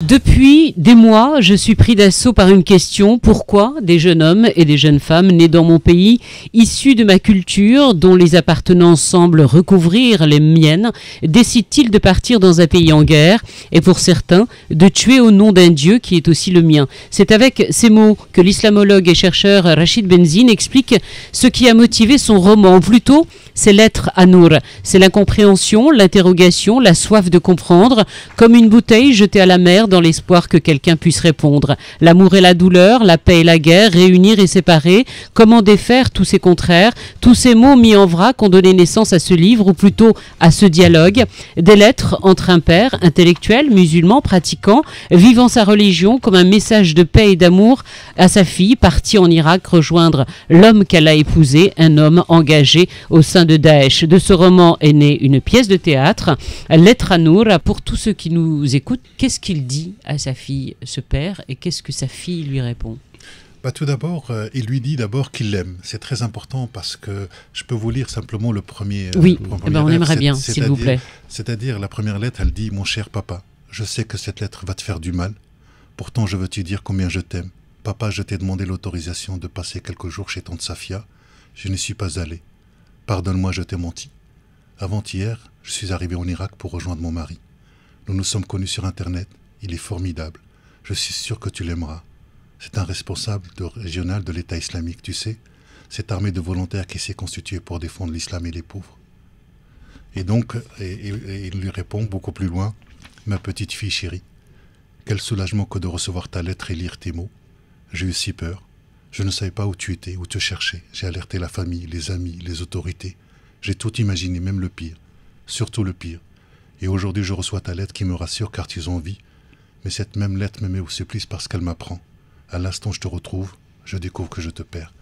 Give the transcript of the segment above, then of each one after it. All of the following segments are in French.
Depuis des mois, je suis pris d'assaut par une question. Pourquoi des jeunes hommes et des jeunes femmes nés dans mon pays, issus de ma culture, dont les appartenances semblent recouvrir les miennes, décident-ils de partir dans un pays en guerre et pour certains, de tuer au nom d'un Dieu qui est aussi le mien? C'est avec ces mots que l'islamologue et chercheur Rachid Benzine explique ce qui a motivé son roman, ou plutôt ses lettres à Nour. C'est l'incompréhension, l'interrogation, la soif de comprendre, comme une bouteille jetée à la mer dans l'espoir que quelqu'un puisse répondre. L'amour et la douleur, la paix et la guerre, réunir et séparer, comment défaire tous ces contraires, tous ces mots mis en vrac ont donné naissance à ce livre, ou plutôt à ce dialogue. Des lettres entre un père, intellectuel, musulman, pratiquant, vivant sa religion comme un message de paix et d'amour à sa fille, partie en Irak rejoindre l'homme qu'elle a épousé, un homme engagé au sein de Daesh. De ce roman est née une pièce de théâtre, Lettre à Nour. Pour tous ceux qui nous écoutent, qu'est-ce qu'il dit à sa fille, ce père, et qu'est-ce que sa fille lui répond? Tout d'abord, il lui dit d'abord qu'il l'aime. C'est très important parce que je peux vous lire simplement le premier. Oui, on aimerait bien, s'il vous plaît. C'est-à-dire, la première lettre, elle dit « Mon cher papa, je sais que cette lettre va te faire du mal. Pourtant, je veux te dire combien je t'aime. Papa, je t'ai demandé l'autorisation de passer quelques jours chez tante Safia. Je n'y suis pas allé. Pardonne-moi, je t'ai menti. Avant-hier, je suis arrivé en Irak pour rejoindre mon mari. Nous nous sommes connus sur Internet. Il est formidable. Je suis sûr que tu l'aimeras. C'est un responsable régional de l'État islamique, tu sais. Cette armée de volontaires qui s'est constituée pour défendre l'islam et les pauvres. » Et donc, il lui répond beaucoup plus loin, « Ma petite fille chérie, quel soulagement que de recevoir ta lettre et lire tes mots. J'ai eu si peur. Je ne savais pas où tu étais, où te chercher. J'ai alerté la famille, les amis, les autorités. J'ai tout imaginé, même le pire. Surtout le pire. Et aujourd'hui, je reçois ta lettre qui me rassure car tu es en vie. Mais cette même lettre me met au supplice parce qu'elle m'apprend. À l'instant où je te retrouve, je découvre que je te perds. »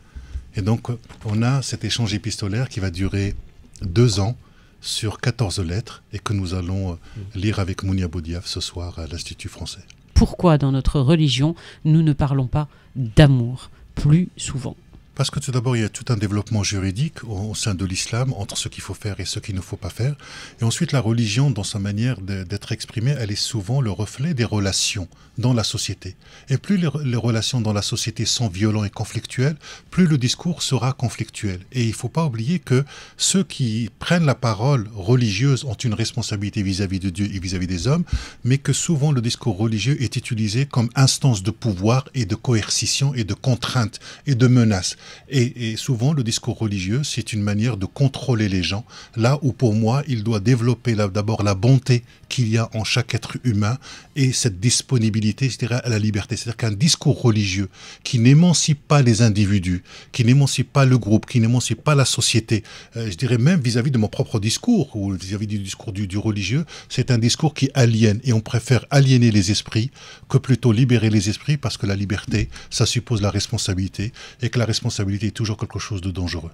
Et donc, on a cet échange épistolaire qui va durer 2 ans sur 14 lettres et que nous allons lire avec Mounia Boudiaf ce soir à l'Institut français. Pourquoi dans notre religion, nous ne parlons pas d'amour plus souvent? Parce que tout d'abord, il y a tout un développement juridique au sein de l'islam entre ce qu'il faut faire et ce qu'il ne faut pas faire. Et ensuite, la religion, dans sa manière d'être exprimée, elle est souvent le reflet des relations dans la société. Et plus les relations dans la société sont violentes et conflictuelles, plus le discours sera conflictuel. Et il ne faut pas oublier que ceux qui prennent la parole religieuse ont une responsabilité vis-à-vis de Dieu et vis-à-vis des hommes, mais que souvent le discours religieux est utilisé comme instance de pouvoir et de coercition et de contrainte et de menace. Et souvent, le discours religieux, c'est une manière de contrôler les gens, là où pour moi, il doit développer d'abord la bonté qu'il y a en chaque être humain et cette disponibilité, je dirais, à la liberté. C'est-à-dire qu'un discours religieux qui n'émancipe pas les individus, qui n'émancipe pas le groupe, qui n'émancipe pas la société, je dirais même vis-à-vis de mon propre discours ou vis-à-vis du discours du religieux, c'est un discours qui aliène et on préfère aliéner les esprits que plutôt libérer les esprits parce que la liberté, ça suppose la responsabilité et que la responsabilité est toujours quelque chose de dangereux.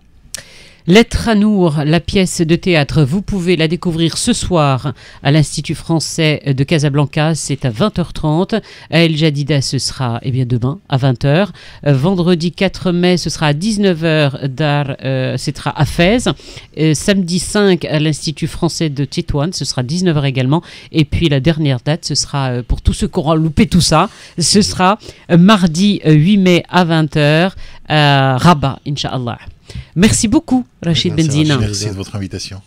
Lettre à Nour, la pièce de théâtre, vous pouvez la découvrir ce soir à l'Institut français de Casablanca, c'est à 20h30. À El Jadida, ce sera demain à 20h. Vendredi 4 mai, ce sera à 19h, ce sera à Fès. Samedi 5 à l'Institut français de Tétouan, ce sera 19h également. Et puis la dernière date, ce sera, pour tous ceux qui auront loupé tout ça, ce sera mardi 8 mai à 20h à Rabat, Inch'Allah. Merci beaucoup, Rachid Benzine. Merci de votre invitation.